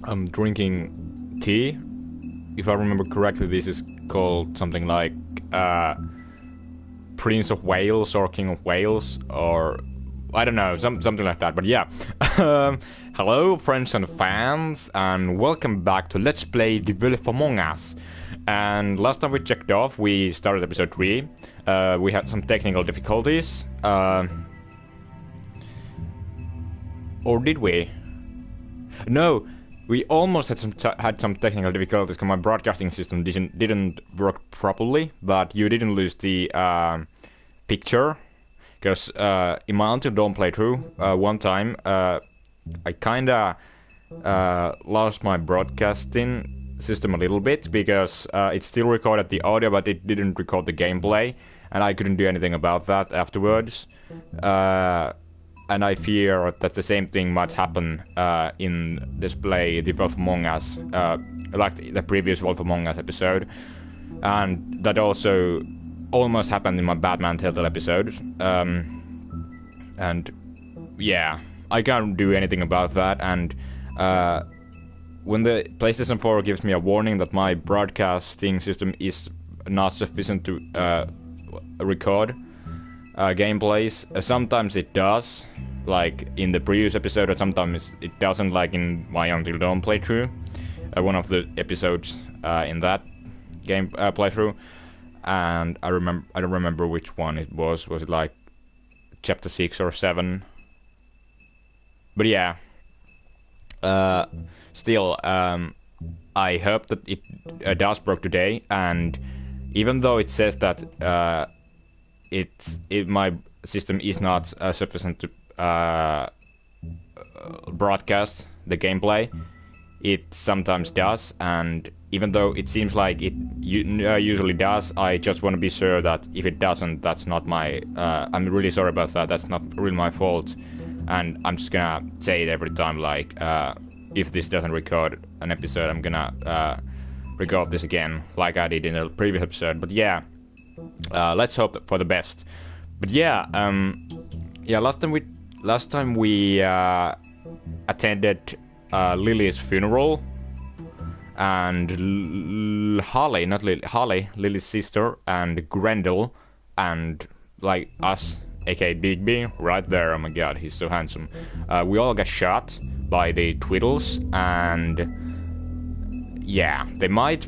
I'm drinking tea. If I remember correctly, this is called something like Prince of Wales or King of Wales, or I don't know, something like that. But yeah, hello friends and fans, and welcome back to Let's Play The Wolf Among Us. And last time we checked off, we started episode 3. We had some technical difficulties. Or did we? No, we almost had some technical difficulties because my broadcasting system didn't work properly. But you didn't lose the picture, because in my Until Dawn playthrough, one time I kinda lost my broadcasting system a little bit, because it still recorded the audio, but it didn't record the gameplay, and I couldn't do anything about that afterwards. And I fear that the same thing might happen in this play, The Wolf Among Us, like the previous Wolf Among Us episode. And that also almost happened in my Batman Telltale episode. And yeah, I can't do anything about that. And when the PlayStation 4 gives me a warning that my broadcasting system is not sufficient to record gameplays, sometimes it does, like in the previous episode, or sometimes it doesn't, like in my Until Dawn playthrough, one of the episodes in that game playthrough. And I don't remember which one it was. Was it like chapter 6 or 7? But yeah, still, I hope that it does work today. And even though it says that my system is not sufficient to broadcast the gameplay, it sometimes does. And even though it seems like it usually does, I just want to be sure that if it doesn't, that's not my... I'm really sorry about that. That's not really my fault. And I'm just gonna say it every time, like, if this doesn't record an episode, I'm gonna record this again, like I did in the previous episode. But yeah, let's hope for the best. But yeah, yeah. Last time we attended Lily's funeral, and Holly, not Lily, Holly, Lily's sister, and Grendel, and like us, aka Big B, right there. Oh my God, he's so handsome. We all got shot by the Twiddles, and yeah, they might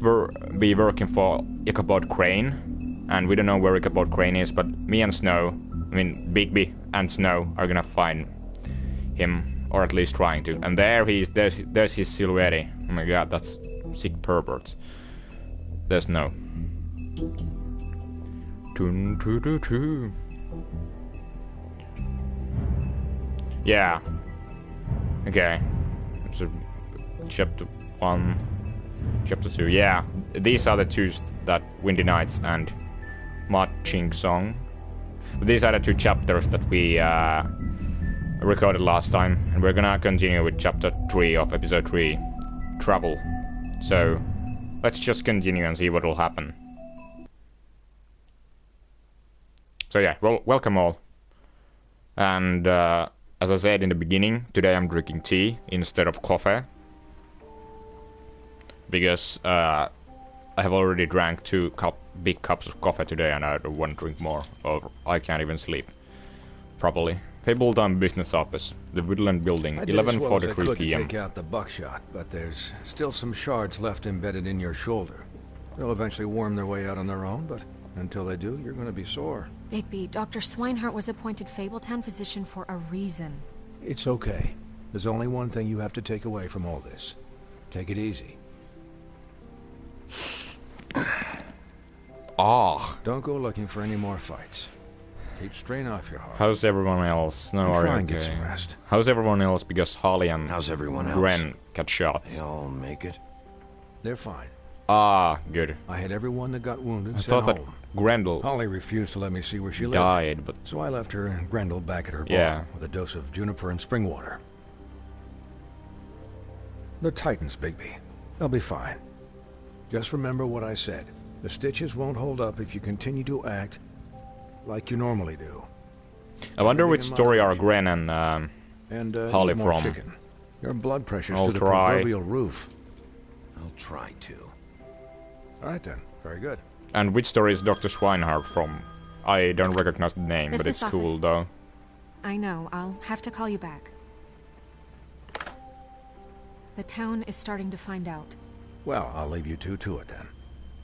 be working for Ichabod Crane, and we don't know where Ichabod Crane is, but me and Bigby and Snow are gonna find him, or at least trying to. And there there's his silhouette. Oh my God, that's sick pervert. There's Snow. Yeah. Okay. So chapter 1, chapter 2. Yeah, these are the two, that Windy Nights and Marching Song. These are the two chapters that we recorded last time, and we're gonna continue with chapter 3 of episode 3, Trouble. So let's just continue and see what will happen. So yeah, well, welcome all. And as I said in the beginning, today I'm drinking tea instead of coffee, because I have already drank 2 big cups of coffee today, and I don't want to drink more, or I can't even sleep properly. Fabletime Business Office, the Woodland Building, 11:43 p.m. Take out the buckshot, but there's still some shards left embedded in your shoulder. They'll eventually worm their way out on their own, but until they do, you're going to be sore. Bigby, Dr. Swinehart was appointed Fabletown physician for a reason. It's okay. There's only one thing you have to take away from all this. Take it easy. Ah. Don't go looking for any more fights. Keep strain off your heart. How's everyone else? No, are you okay? Get some rest. How's everyone else? Because Holly and Gwen got shot. They all make it? They're fine. Ah, good. I had everyone that got wounded I sent thought that home. Grendel Holly refused to let me see where she lived. died, but So I left her and Grendel back at her Yeah. bar with a dose of juniper and spring water. They're Titans, Bigby. They'll be fine. Just remember what I said. The stitches won't hold up if you continue to act like you normally do. I wonder which Everything in story are moderation. Gren And Holly eat more from. chicken. Your blood pressure's I'll through the try. proverbial roof. I'll try to. All right then. Very good. And which story is Dr. Swinehart from? I don't recognize the name, but Business it's cool office. though. I know, I'll have to call you back. The town is starting to find out. Well, I'll leave you two to it then.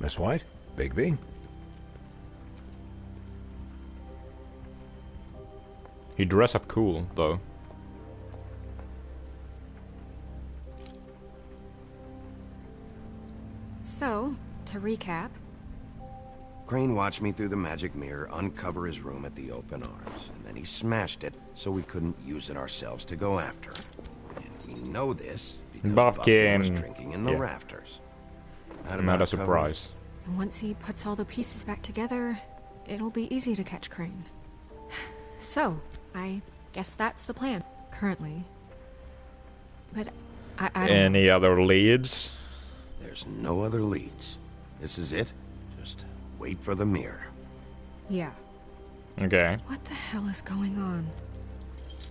Miss White, Bigby. He dress up cool though. So, to recap, Crane watched me through the magic mirror uncover his room at the open arms, and then he smashed it so we couldn't use it ourselves to go after him. And we know this because Buffkin was Buffkin. drinking in the Yeah. rafters. That Not about a covered it. surprise. and once he puts all the pieces back together, it'll be easy to catch Crane. So, I guess that's the plan, currently. But I don't know. Any other leads? There's no other leads. This is it. Just wait for the mirror. Yeah. Okay. What the hell is going on?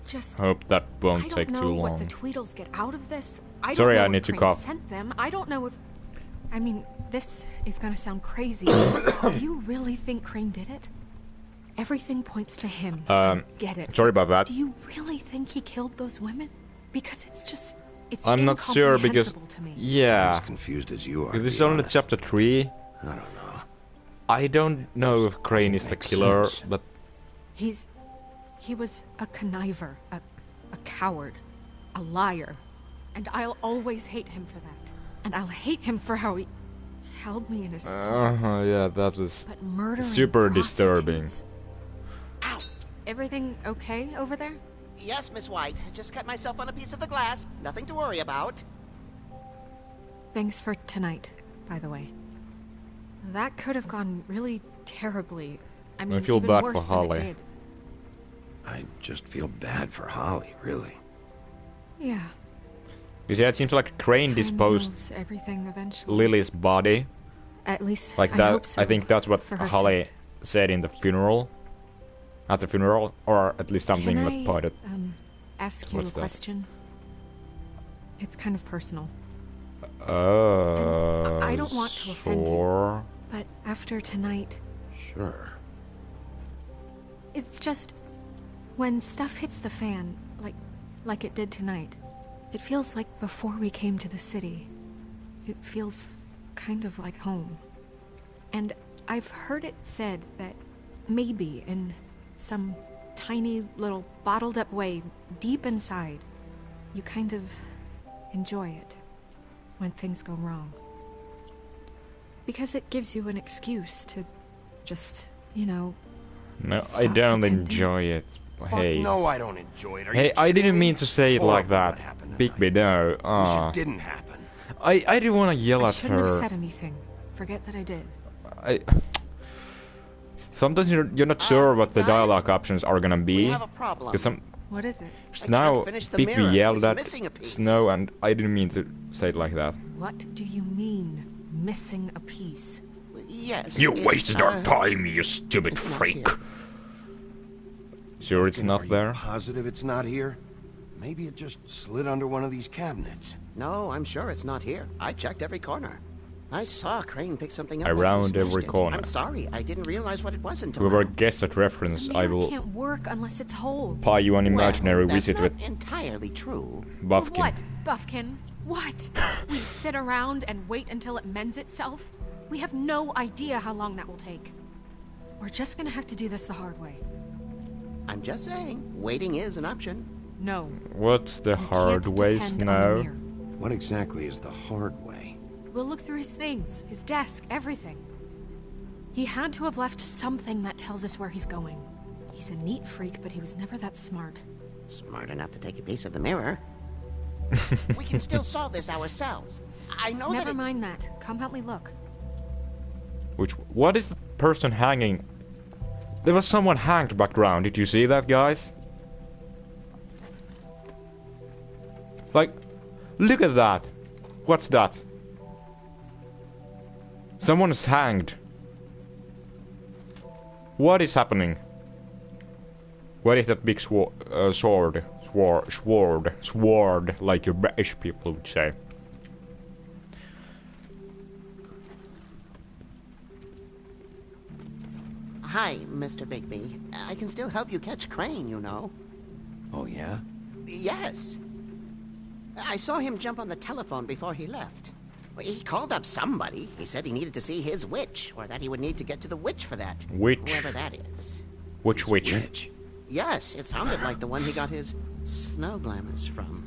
Just... Hope that I won't don't take know too what the long. Tweedles get out of this. I don't Sorry, know I if need to Crane cough. sent them. I don't know if... I mean, this is gonna sound crazy. Do you really think Crane did it? Everything points to him. I get it. Sorry about that. Do you really think he killed those women? Because it's just... It's I'm not sure because incomprehensible to me. I'm yeah, as confused as you are. to this is be only honest. chapter 3. I don't know. I don't know if Crane is the make killer, sense. but He was a conniver, a coward, a liar. And I'll always hate him for that. And I'll hate him for how he held me in his thoughts. yeah, that was But murdering super disturbing. prostitutes- Ow! Everything okay over there? Yes, Miss White. Just cut myself on a piece of the glass. Nothing to worry about. Thanks for tonight, by the way. That could have gone really terribly. I mean, feel even bad for worse Holly. than it did. I just feel bad for Holly, really. Yeah. Because yeah, it seems like Crane Time disposed heals everything eventually. Lily's body At least like I that. hope so, I think that's what for her Holly sake. said in the funeral. At the funeral, or at least something Can that I, pointed. ask you What's a that? question? It's kind of personal. I don't want to offend you. Sure. But after tonight, Sure. it's just... When stuff hits the fan, like it did tonight, it feels like before we came to the city. It feels kind of like home. And I've heard it said that maybe in some tiny little bottled up way deep inside, you kind of enjoy it when things go wrong. Because it gives you an excuse to just, you know, No, I Stop don't pretending. enjoy it. Hey. Fuck no, I don't enjoy it. Are Hey, you I kidding didn't me? mean to say It's it like horrible that. what happened Bigby, tonight. no. Wish it didn't happen. I didn't want to yell I at shouldn't her. have said anything. Forget that I did. I... Sometimes you're not sure what the guys, dialogue options are gonna be. We have a problem. Because some What is it? I now can't finish the Bigby mirror. yelled It's at missing a piece. Snow, and I didn't mean to say it like that. What do you mean, missing a piece? Yes. You it's, wasted our time, you stupid it's not freak. here. Sure, it's Are not you there. Positive it's not here? Maybe it just slid under one of these cabinets. No, I'm sure it's not here. I checked every corner. I saw Crane pick something up. Around after he every smashed it. corner. I'm sorry, I didn't realize what it was until Whoever now. guessed that reference, The I mirror will can't work unless it's whole. pie you an imaginary Well, visit that's with not entirely true. Buffkin. What, Buffkin? What? We sit around and wait until it mends itself? We have no idea how long that will take. We're just gonna have to do this the hard way. I'm just saying, waiting is an option. No. What's the we hard can't way, depend on the Snow? mirror. What exactly is the hard way? We'll look through his things, his desk, everything. He had to have left something that tells us where he's going. He's a neat freak, but he was never that smart. Smart enough to take a piece of the mirror. We can still solve this ourselves. I know Never that it... mind that. Come help me look. What is the person hanging? There was someone hanged background. Did you see that, guys? Like, look at that. What's that? Someone's hanged. What is happening? What is that big sword, like your British people would say? Hi, Mr. Bigby. I can still help you catch Crane, you know. Oh, yeah? Yes. I saw him jump on the telephone before he left. He called up somebody. He said he needed to see his witch, or that he would need to get to the witch for that. Witch? Whoever that is. Which witch? Witch? Yes, it sounded like the one he got his snow glamours from.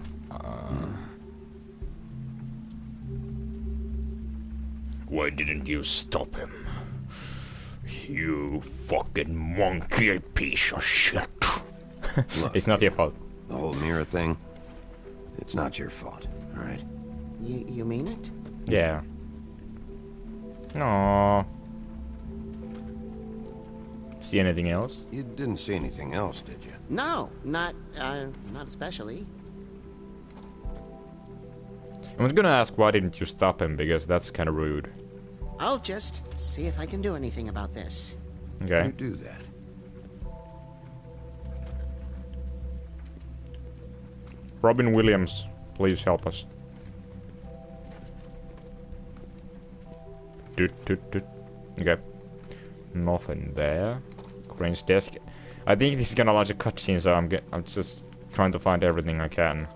Why didn't you stop him? You fucking monkey piece of shit. Look, It's not your fault. the whole mirror thing, it's not your fault, alright? You mean it? Yeah. Aww. See anything else? You didn't see anything else, did you? No, not especially. I was gonna ask why didn't you stop him, because that's kind of rude. I'll just see if I can do anything about this. Okay. You do that. Robin Williams, please help us. Okay. Nothing there. Crane's desk. I think this is gonna launch a cutscene, so I'm just trying to find everything I can.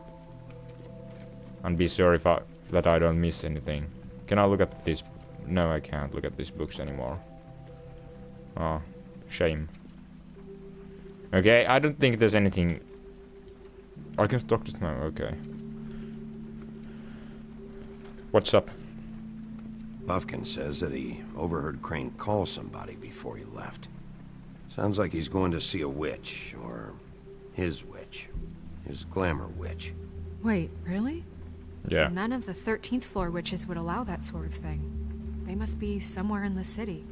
And be sure that I don't miss anything. Can I look at this? No, I can't look at these books anymore. Oh, shame. Okay, I don't think there's anything. I can talk to now. Okay. What's up? Buffkin says that he overheard Crane call somebody before he left. Sounds like he's going to see a witch, or his witch. His glamour witch. Wait, really? Yeah. None of the 13th floor witches would allow that sort of thing. They must be somewhere in the city.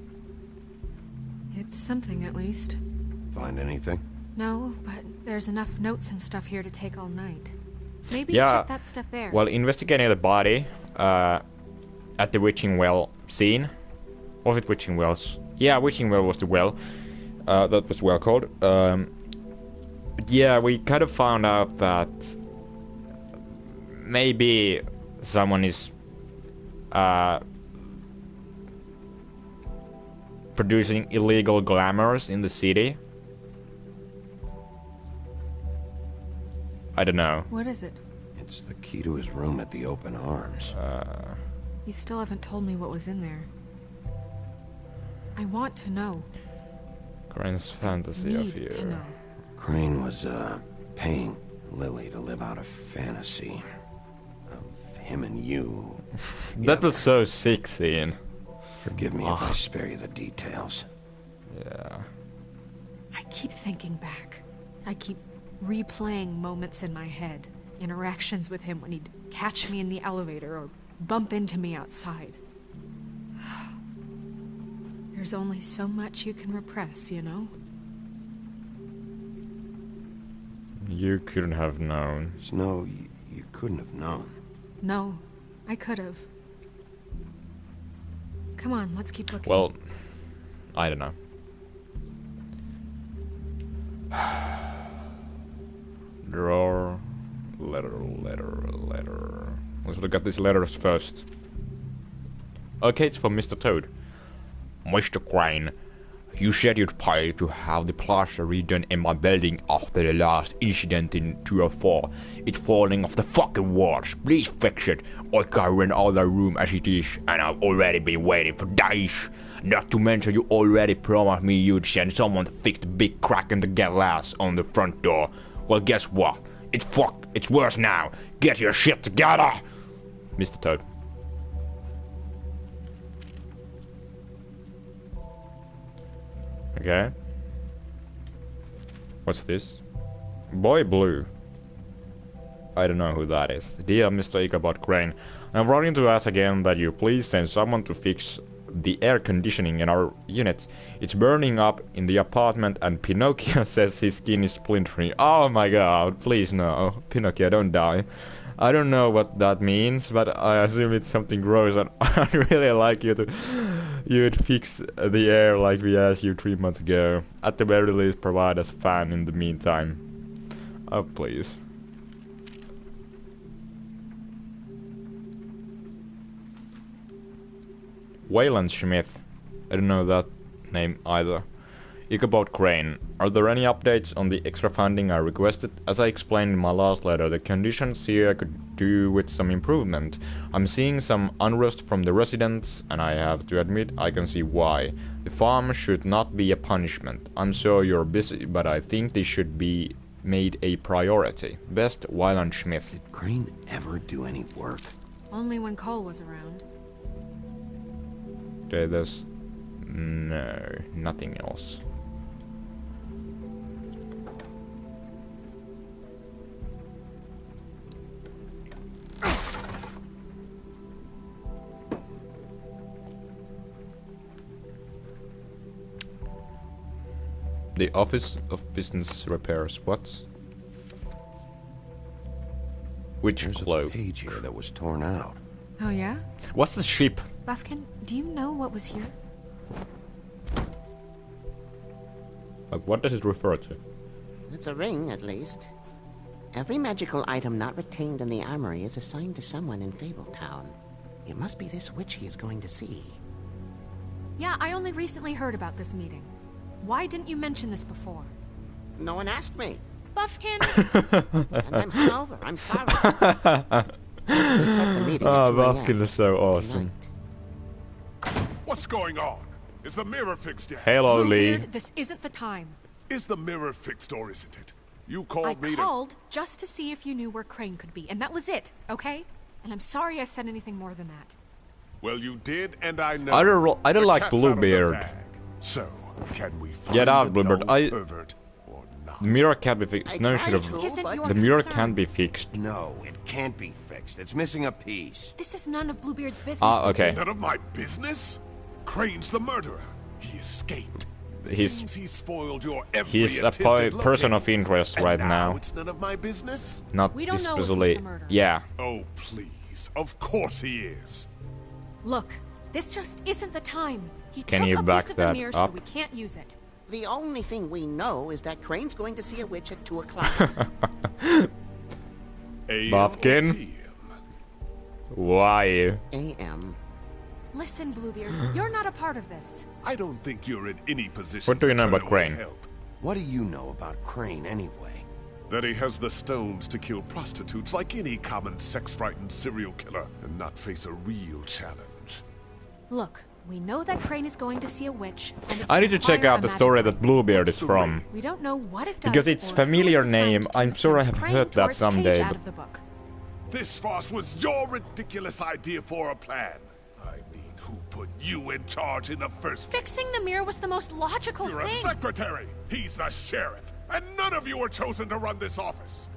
It's something, at least. Find anything? No, but there's enough notes and stuff here to take all night. Maybe Yeah. check that stuff there. Well, investigating the body at the witching well scene. Was it witching wells? Yeah, witching well was the well. That was well called. Yeah, we kind of found out that maybe someone is producing illegal glamours in the city. I don't know. What is it? It's the key to his room at the Open Arms. You still haven't told me what was in there. I want to know. Crane's fantasy of Need to you. know. Crane was, paying Lily to live out a fantasy of him and you. That was so sick scene. Forgive me if I spare you the details. Yeah. I keep thinking back. I keep replaying moments in my head. Interactions with him when he'd catch me in the elevator or bump into me outside. There's only so much you can repress, you know? You couldn't have known. Snow, you couldn't have known. No, I could have. Come on, let's keep looking. Well, I don't know. Drawer, letter. Let's look at these letters first. Okay, it's from Mr. Toad. Mr. Crane, you said you'd pay to have the plaster redone in my building after the last incident in 204. It's falling off the fucking walls. Please fix it. I can't rent all the room as it is, and I've already been waiting for days. Not to mention you already promised me you'd send someone to fix the big crack in the glass on the front door. Well, guess what? It's fucked. It's worse now. Get your shit together, Mr. Toad. Okay. What's this? Boy Blue. I don't know who that is. Dear Mr. Ichabod Crane, I'm writing to ask again that you please send someone to fix the air conditioning in our unit. It's burning up in the apartment and Pinocchio says his skin is splintering. Oh my god, please no. Pinocchio, don't die. I don't know what that means, but I assume it's something gross and I'd really like you to You'd fix the air like we asked you 3 months ago. At the very least, provide us a fan in the meantime. Oh, please. Wayland Smith. I don't know that name either. Ichabod Crane. Are there any updates on the extra funding I requested? As I explained in my last letter, the conditions here could do with some improvement. I'm seeing some unrest from the residents, and I have to admit I can see why. The farm should not be a punishment. I'm sure you're busy, but I think this should be made a priority. Best, Wayland Smith. Did Crane ever do any work? Only when Cole was around. Okay, there's... no, nothing else. The Office of Business Repairs. What? Which There's cloak? a page here that was torn out. Oh yeah? What's the ship? Buffkin, do you know what was here? Like, what does it refer to? It's a ring, at least. Every magical item not retained in the armory is assigned to someone in Fabletown. It must be this witch he is going to see. Yeah, I only recently heard about this meeting. Why didn't you mention this before? No one asked me. Buffkin! And I'm hungover. I'm sorry. They set the meeting at 2 a.m. Buffkin is so awesome. tonight. What's going on? Is the mirror fixed yet? Hello, Lee. Bluebeard, this isn't the time. Is the mirror fixed or isn't it? You I called me called just to see if you knew where Crane could be, and that was it, okay? And I'm sorry I said anything more than that. Well, you did, and I know. I don't The like cat's out of the Bluebeard. bag. So, can we find Get out, the Bluebeard. known pervert or not? The mirror can't be fixed. I No, tried should have. to, Isn't but- your The mirror concern. can be fixed. No, it can't be fixed. It's missing a piece. This is none of Bluebeard's business. Ah, okay. None of my business? Crane's the murderer. He escaped. He's- Seems he spoiled your every He's a attempted person locating. of interest And right now now. it's none of my business? Not We don't know if he's especially. the murderer. Yeah. Oh, please. Of course he is. Look, this just isn't the time. He Can took you a back piece of the that mirror, up? so we can't use it. The only thing we know is that Crane's going to see a witch at 2 o'clock. AM Bobkin? or PM? Why? A.M. Listen, Bluebeard, you're not a part of this. I don't think you're in any position What do you to know turn about away Crane? help. What do you know about Crane anyway? That he has the stones to kill prostitutes like any common sex-frightened serial killer and not face a real challenge. Look, we know that Crane is going to see a witch, and it's I need to check fire out a the magic story ring. that Bluebeard is What's the from. ring? We don't know what it does Because it's or familiar who it's assigned name, to I'm sure I since have Crane heard tore that its someday, page out but- of the book. This farce was your ridiculous idea for a plan. I mean, who put you in charge in the first place? Fixing the mirror was the most logical You're a thing. secretary. He's the sheriff. And none of you were chosen to run this office.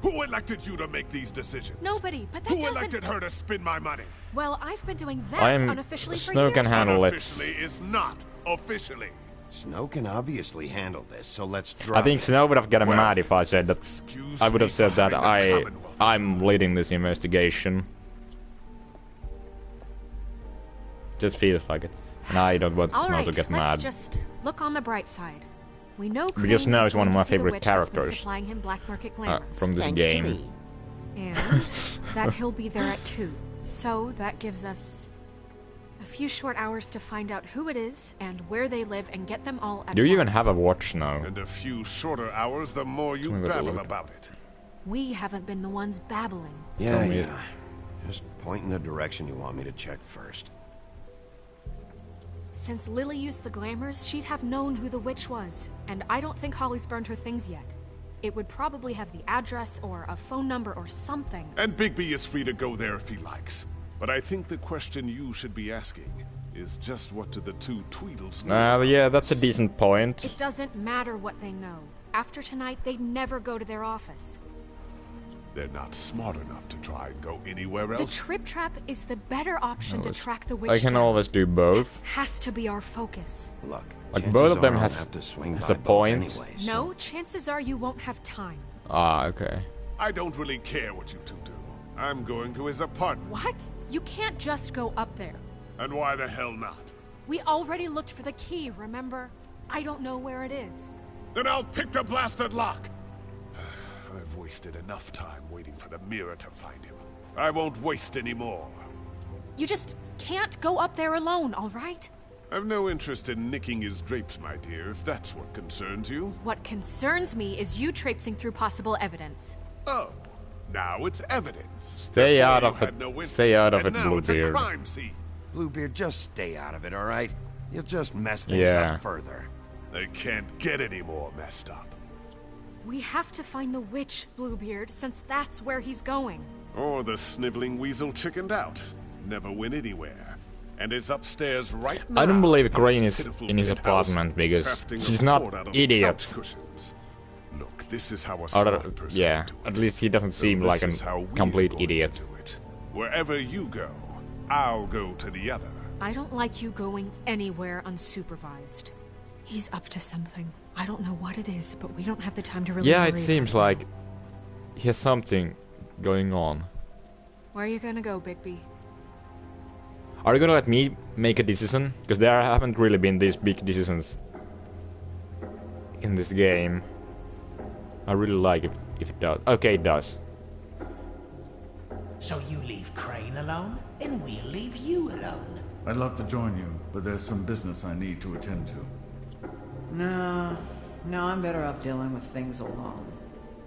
Who elected you to make these decisions? Nobody, but that Who doesn't... elected her to spend my money? Well, I've been doing that I'm unofficially for Snow years. can handle it. Unofficially is not officially. Snow can obviously handle this, so let's drop I think it. Snow would have gotten Well, mad if I said that. excuse I would have me said that behind the Commonwealth. I'm leading this investigation. Just feels like it. And I don't want All Snow right, to get let's mad. just look on the bright side. We know Because Crane Snow is one of going my to see the favorite witch that's been characters. supplying him black market glamours. From this Thanks game. to me. And that he'll be there at 2. So that gives us a few short hours to find out who it is and where they live and get them all at Do you even once. have a watch now? And a few shorter hours, the more you Let me have a babble look. about it. We haven't been the ones babbling. Yeah, me- yeah. Just point in the direction you want me to check first. Since Lily used the glamours, she'd have known who the witch was. And I don't think Holly's burned her things yet. It would probably have the address or a phone number or something. And Bigby is free to go there if he likes. But I think the question you should be asking is just what do the two Tweedles know? about Yeah, that's a this? decent point. It doesn't matter what they know. After tonight, they'd never go to their office. They're not smart enough to try and go anywhere The else. trip trap is the better option to track the witch I can down. always do both. Has to be our focus. Look, Like, chances both of them are I'll has- have to swing has by a both point. anyway, No, chances are you won't have time. Ah, okay. I don't really care what you two do. I'm going to his apartment. What? You can't just go up there. And why the hell not? We already looked for the key, remember? I don't know where it is. Then I'll pick the blasted lock! I've wasted enough time waiting for the mirror to find him. I won't waste any more. You just can't go up there alone, all right? I've no interest in nicking his drapes, my dear, if that's what concerns you. What concerns me is you traipsing through possible evidence. Oh, now it's evidence. Stay out of it. Stay out of it, now it's a Bluebeard. crime scene. Bluebeard, just stay out of it, all right? You'll just mess things up further. They can't get any more messed up. We have to find the witch, Bluebeard, since that's where he's going. Or the sniveling weasel chickened out. Never went anywhere. And is upstairs right now. I don't believe Crane this is pitiful in his penthouse, apartment because crafting he's a not fort out of idiot. couch cushions. Look, this is how a Or, smart person yeah, would do it. at least he doesn't So seem like this is how a we're complete going to idiot. do it. Wherever you go, I'll go to the other. I don't like you going anywhere unsupervised. He's up to something. I don't know what it is, but we don't have the time to really Yeah, worry it seems about like he has something going on. Where are you gonna go, Bigby? Are you gonna let me make a decision? Because there haven't really been these big decisions in this game. I really like it if it does. Okay, it does. So you leave Crane alone, and we'll leave you alone. I'd love to join you, but there's some business I need to attend to. No, I'm better off dealing with things alone.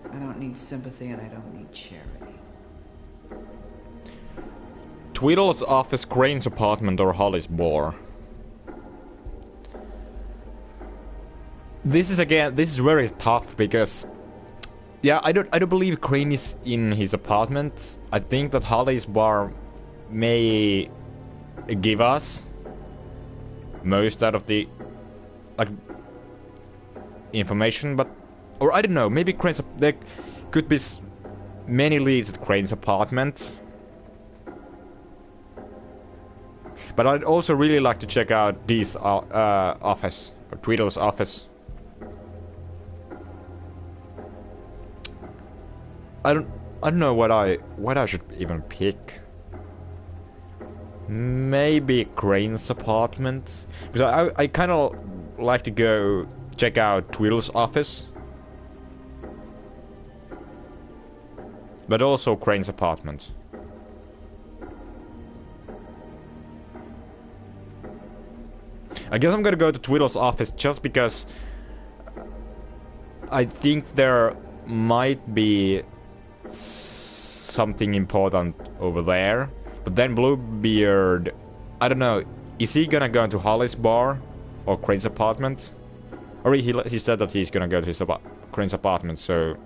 I don't need sympathy and I don't need charity. Tweedle's office, Crane's apartment, or Holly's bar. This is very tough because, yeah, I don't believe Crane is in his apartment. I think that Holly's bar may give us most out of the like information, but or I don't know. Maybe there could be many leads at Crane's apartment. But I'd also really like to check out Dee's office, or Tweedle's office. I don't know what I should even pick. Maybe Crane's apartment, because I kind of like to go check out Tweedle's office, but also Crane's apartment. I guess I'm gonna go to Tweedle's office just because I think there might be something important over there. But then Bluebeard, I don't know, is he gonna go into Holly's bar or Crane's apartment? Or he said that he's gonna go to his Crane's apartment, so...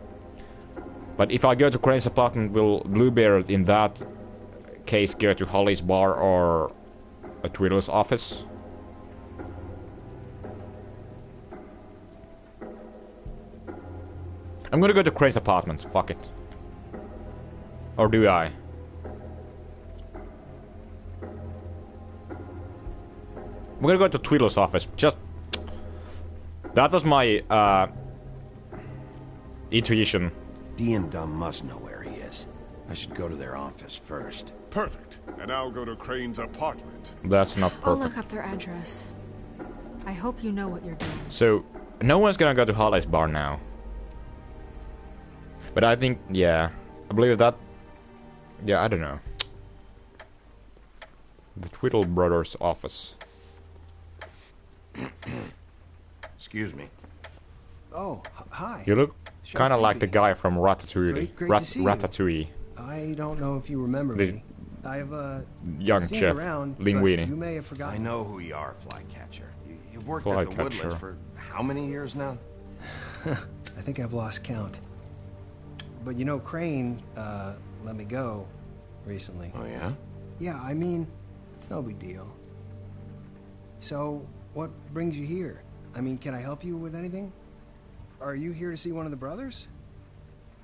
But if I go to Crane's apartment, will Bluebeard in that case go to Holly's bar or a Tweedle's office? I'm gonna go to Crane's apartment, fuck it. Or do I? I'm gonna go to Tweedle's office, just... That was my, intuition. Dee and Dumb must know where he is. I should go to their office first. Perfect. And I'll go to Crane's apartment. That's not I'll perfect. look up their address. I hope you know what you're doing. So, no one's gonna go to Holly's bar now. But I think, yeah, I believe that... Yeah, I don't know. The Tweedle brothers' office. Excuse me. Oh, hi. You look Chef kind of like the Baby. guy from Ratatouille. Great to see you. Ratatouille. I don't know if you remember The me. I've young seen chef, around, Linguini. but you may have forgotten. I know who you are, Flycatcher. You've worked at the Flycatcher. Woodlands for how many years now? I think I've lost count. But you know, Crane let me go recently. Oh, yeah? Yeah, I mean, it's no big deal. So, what brings you here? I mean, can I help you with anything? Are you here to see one of the brothers?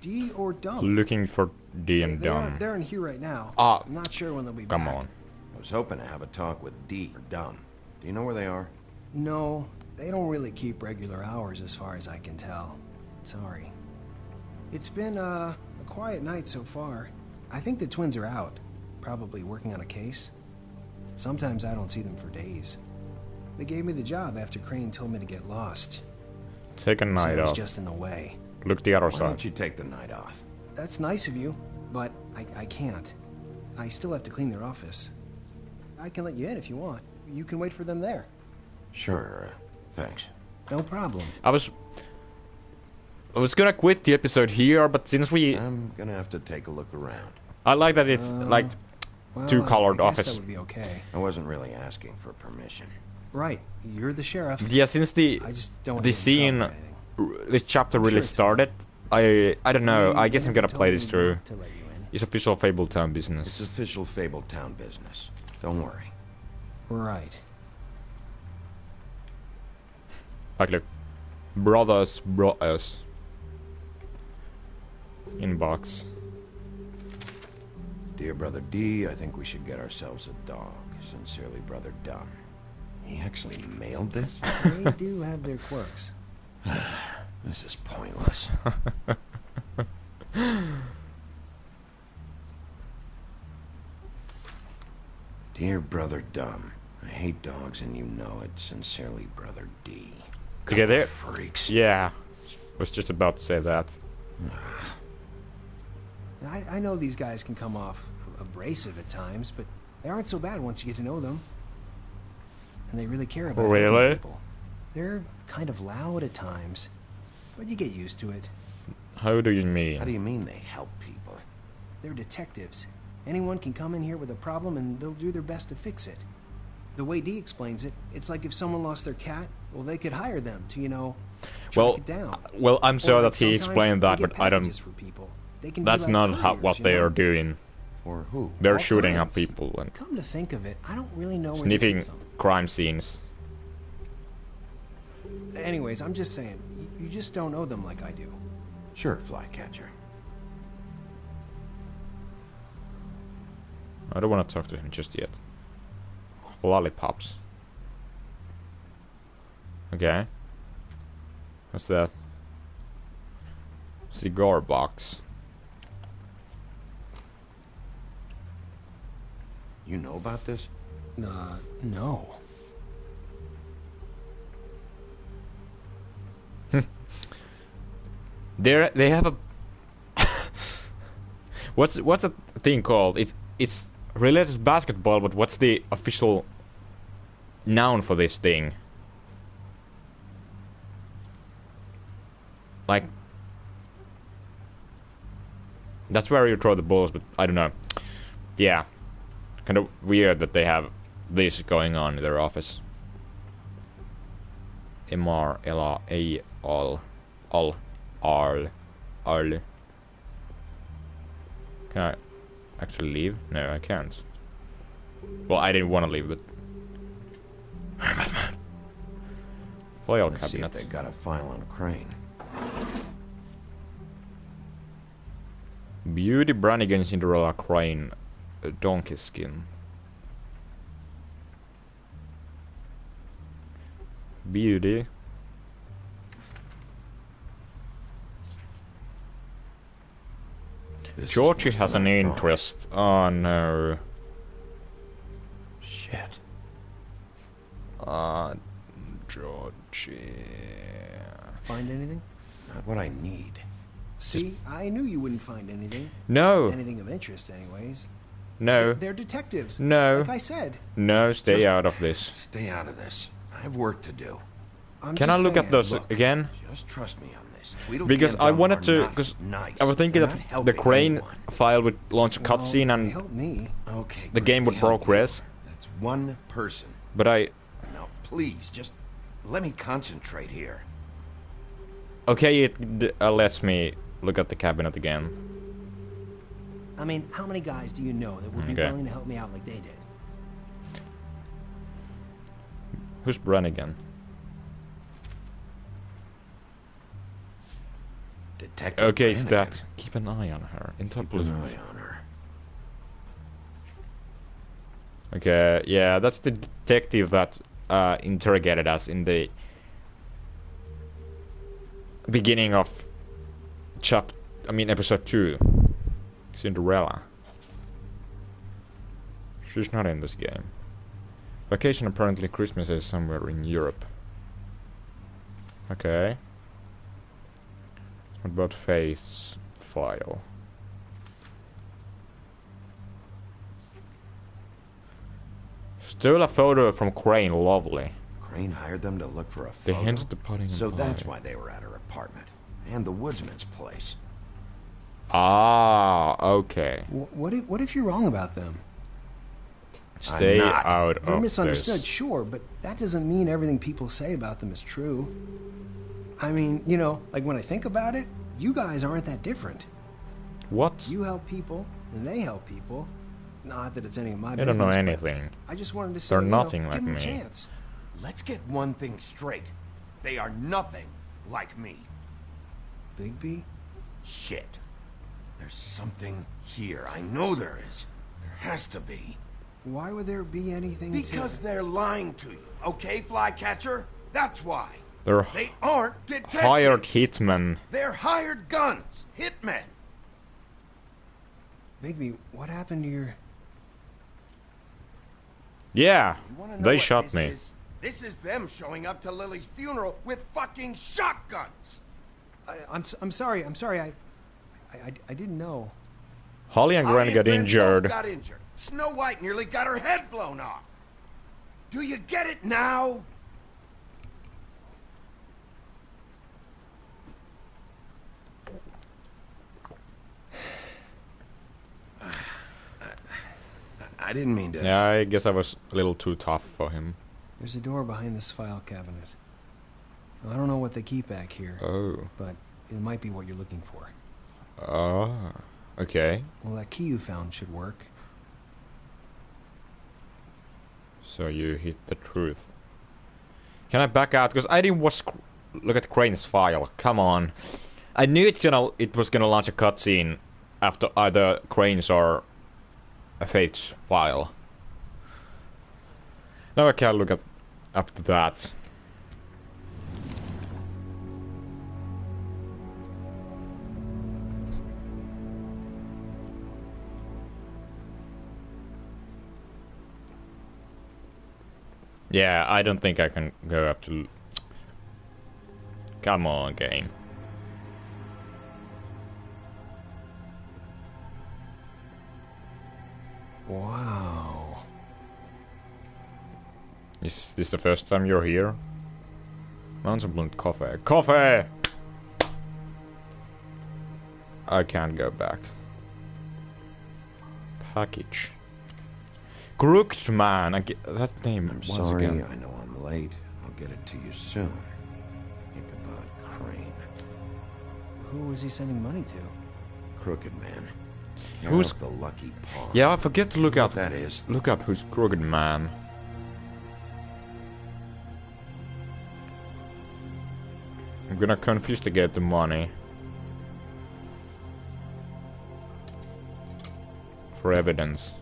Dee or Dumb? Looking for Dee and Dumb. They're in here right now. Ah, I'm not sure when they'll be come back. on. I was hoping to have a talk with Dee or Dumb. Do you know where they are? No, they don't really keep regular hours as far as I can tell. Sorry. It's been a quiet night so far. I think the twins are out, probably working on a case. Sometimes I don't see them for days. They gave me the job after Crane told me to get lost. Take a night It was off. just in the way. Look the other Why side. don't you take the night off? That's nice of you, but I can't. I still have to clean their office. I can let you in if you want. You can wait for them there. Sure, thanks. No problem. I was gonna quit the episode here, but since we... I'm gonna have to take a look around. I like that it's like Well, two-colored I guess office. that would be okay. I wasn't really asking for permission. Right, you're the sheriff. Yeah, since I just don't want the to get in trouble scene, or anything. this chapter I'm really sure it's started, I don't know, mean, I guess they I'm gonna never play told this me through. not to let you in. It's official Fabletown It's business. official Fabletown business. Don't worry. Right. Like, look. Brothers brought us. Inbox. Dear Brother D, I think we should get ourselves a dog. Sincerely, Brother Dunn. He actually mailed this? They do have their quirks. This is pointless. Dear Brother Dumb, I hate dogs and you know it. Sincerely, Brother D. Together? Freaks. Yeah. Was just about to say that. I know these guys can come off abrasive at times, but they aren't so bad once you get to know them. And they really care about helping Really? people. They're kind of loud at times, but you get used to it. How do you How mean? do you mean they help people? They're detectives. Anyone can come in here with a problem and they'll do their best to fix it. The way Dee explains it, it's like if someone lost their cat, well, they could hire them to, track Well, it down. well, I'm Or sure like that he sometimes explained they that, get but I don't... packages for people. They can be That's like not how, couriers, what they are doing. For who? They're All shooting up kinds. people and Come to think of it, I don't really know where to sniffing keep them. crime scenes. Anyways, I'm just saying, you just don't know them like I do. Sure, Flycatcher. I don't want to talk to him just yet. Lollipops. Okay. What's that? Cigar box. You know about this? No. They have a what's a thing called? It's related to basketball, but what's the official noun for this thing? Like, that's where you throw the balls, but I don't know. Yeah, kind of weird that they have this going on in their office. MR, LR, A, all. Can I actually leave? No, I can't. Well, I didn't want to leave, but... File Let's see if cabinet. they got a file on Crane. Beauty, Brannigan, Cinderella, Crane, donkey skin. Beauty. This is Georgie worse has than an I thought. interest. Oh no. Shit. Georgie. Find anything? Not what I need. See, I knew you wouldn't find anything. No. Anything of interest, anyways. No. They're detectives. No. Like I said. No, stay Just- out of this. Stay out of this. I have work to do. I'm Can I just look at saying. those Look, again? Just trust me on this. Tweedledee Because and I Dumb wanted are to, not because nice. I was thinking They're that not the helping Crane anyone. file would launch a Well, cutscene they and helped me. Okay, the good, game they would helped you. progress. That's one person. But I... Now, please, just let me concentrate here. Okay, it lets me look at the cabinet again. I mean, how many guys do you know that would be Okay. willing to help me out like they did? Who's Brannigan? Detective Okay, it's Brannigan. that. Keep an eye on her. In top Keep an blue. eye on her. Okay, yeah, that's the detective that interrogated us in the beginning of episode 2. Cinderella. She's not in this game. Vacation apparently Christmas is somewhere in Europe. Okay. What about Faith's file? Stole a photo from Crane, lovely. Crane hired them to look for a The photo? hints departing So empire. that's why they were at her apartment. And the woodsman's place. Ah, okay. What if you're wrong about them? Stay I'm not. out They're of misunderstood, this. sure, but that doesn't mean everything people say about them is true. I mean, you know, like when I think about it, you guys aren't that different. What? You help people, and they help people. Not that it's any of my I business. don't know but anything. I just wanted to say, They're you know, nothing like give them me. a chance. Let's get one thing straight. They are nothing like me. Bigby? Shit. There's something here. I know there is. There has to be. Why would there be anything Because they're lying to you, okay, Flycatcher? That's why. They're They aren't detectives. hired hitmen. They're hired guns. Hitmen. Bigby, what happened to your... Yeah, You wanna know they what shot this me. is? This is them showing up to Lily's funeral with fucking shotguns. I'm sorry. I didn't know. Holly and Gren got Both injured. got injured. Snow White nearly got her head blown off. Do you get it now? I didn't mean to. Yeah, I guess I was a little too tough for him. There's a door behind this file cabinet. I don't know what they keep back here, Oh. but it might be what you're looking for. Ah. Okay. Well, that key you found should work. So you hit the truth. Can I back out? Because I didn't look at Crane's file. Come on. I knew it was gonna launch a cutscene after either Crane's or a Faith's file. Now I can't look up to that. Yeah, I don't think I can go up to... Come on, game. Wow. Is this the first time you're here? Mountain Blunt Coffee. Coffee! I can't go back. Package. Crooked Man. I get that name I'm once sorry, again. I know I'm late. I'll get it to you soon. Ichabod Crane. Who was he sending money to? Crooked Man. Care Who's- of the Lucky Pawn. Yeah, I forget to look You know up. what that is? Look up who's Crooked Man. I'm gonna confiscate the money. For evidence.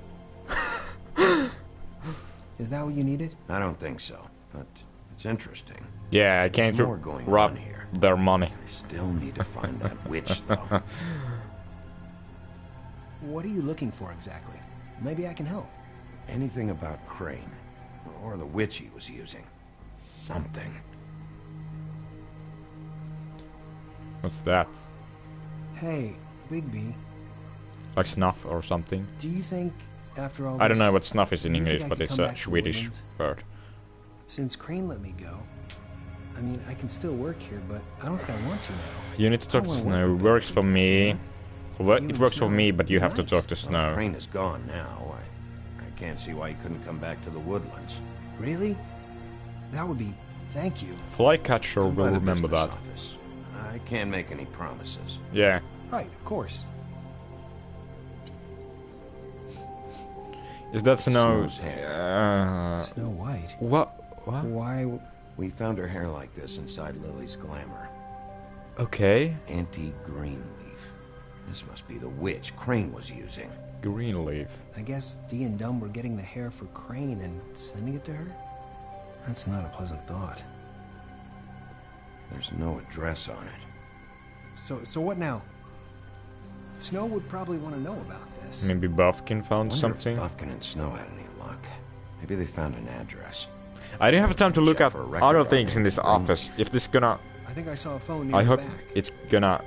Is that what you needed? I don't think so, but it's interesting. Yeah, I came There's to more going rob on here. their money. I still need to find that witch, though. What are you looking for exactly? Maybe I can help. Anything about Crane, or the witch he was using. Something. What's that? Hey, Bigby, Like snuff or something? do you think after all I don't this, know what snuff is in do you English, think I but could it's come a back to Swedish Woodlands? word. Since Crane let me go, I mean, I can still work here, but I don't think I want to now. You need to talk I to wanna Snow. work with Works them, for me. you know? Well, You it and works for Snow, me, but you have to nice. talk to Well, Snow. Crane is gone now. I can't see why he couldn't come back to the Woodlands. Really? That would be... Thank you. Flycatcher By will the remember business that. office. I can't make any promises. Yeah. Right, of course. Is that Snow? Snow's hair. Snow White. What? What? Why... We found her hair like this inside Lily's glamour. Okay. Anti-Greenleaf. This must be the witch Crane was using. Greenleaf. I guess Dee and Dumb were getting the hair for Crane and sending it to her? That's not a pleasant thought. There's no address on it. So what now? Snow would probably want to know about this. Maybe Buffkin found Wonder something. if Buffkin and Snow had any luck. Maybe they found an address. I didn't have time to look Check at for a record other on things in this Nancy office. Greenleaf. If this gonna... I think I saw a phone near I the hope back. it's gonna...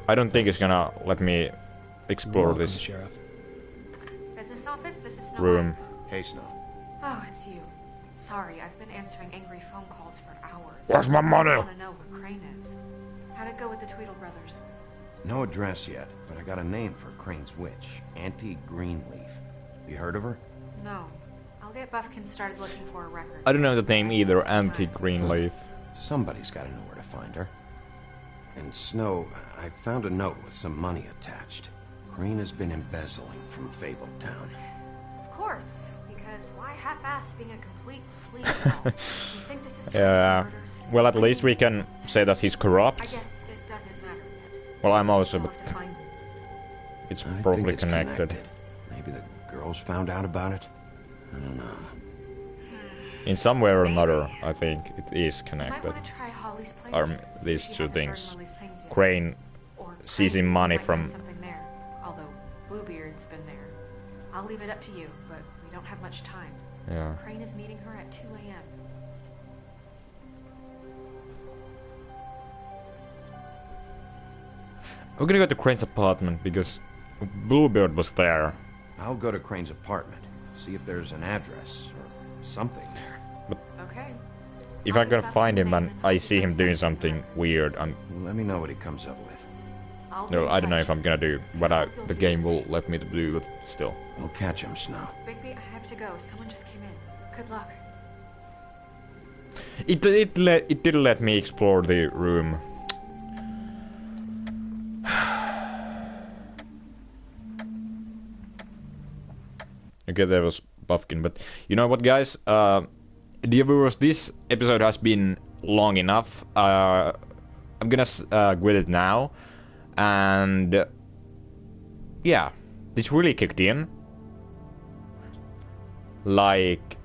I don't think it's gonna let me explore Welcome, this Sheriff. Business office, this is Noire. room. Hey, Snow. Oh, it's you. Sorry, I've been answering angry phone calls for hours. Where's my money? I want to know where Crane is. How'd it go with the Tweedle brothers? No address yet, but I got a name for Crane's witch. Auntie Greenleaf. You heard of her? No. I'll get Buffkin started looking for a record. I don't know the name either, Anti-Greenleaf. Somebody's got to know where to find her. And Snow, I found a note with some money attached. Crane has been embezzling from Fabletown. Of course, because why half-ass being a complete sleazeball? You think this is Yeah. murders? Well, at least we can say that he's I corrupt. guess it doesn't matter yet. Well, I'm also, We'll but have to find him. it's I probably think it's connected. Maybe the girls found out about it? I don't know. In some way or another, I think it is You might connected. want to try Holly's place. Or see if these she two hasn't burned things. Lily's things yet. Crane Or seizing Crane's money might from... find something there. Although Bluebeard's been there. I'll leave it up to you, but we don't have much time. Yeah. Crane is meeting her at 2 a.m. We're gonna go to Crane's apartment because Bluebeard was there. I'll go to Crane's apartment, see if there's an address or something there. Okay. If I'm gonna find him and I see him doing something weird, and Let me know what he comes up with. I'll be no, in I don't know touch. if I'm gonna do what the game will let me to do. But still, We'll catch him, Snow. Bigby, I have to go. Someone just came in. Good luck. it didn't let me explore the room. Okay, there was Buffkin, but you know what, guys? Dear viewers, this episode has been long enough. I'm gonna quit it now, and yeah, this really kicked in. Like,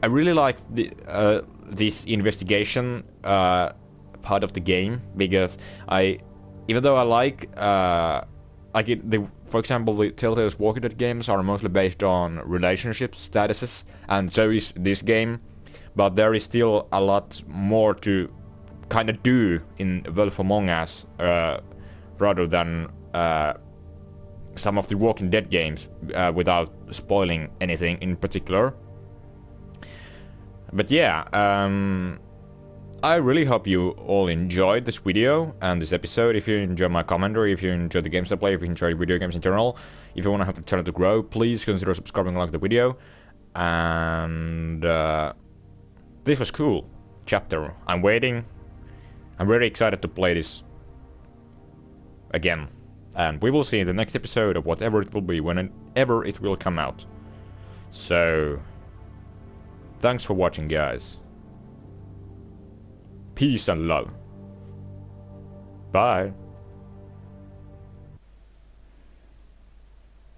I really like the this investigation part of the game because even though I like for example, the Telltale's Walking Dead games are mostly based on relationship statuses, and so is this game. But there is still a lot more to kind of do in Wolf Among Us, rather than some of the Walking Dead games, without spoiling anything in particular. But yeah, I really hope you all enjoyed this video and this episode. If you enjoyed my commentary, if you enjoyed the games I play, if you enjoy video games in general, if you want to help the channel to grow, please consider subscribing and like the video. And this was cool chapter. I'm waiting. I'm very excited to play this again. And we will see in the next episode of whatever it will be, whenever it will come out. So, thanks for watching, guys. Peace and love. Bye.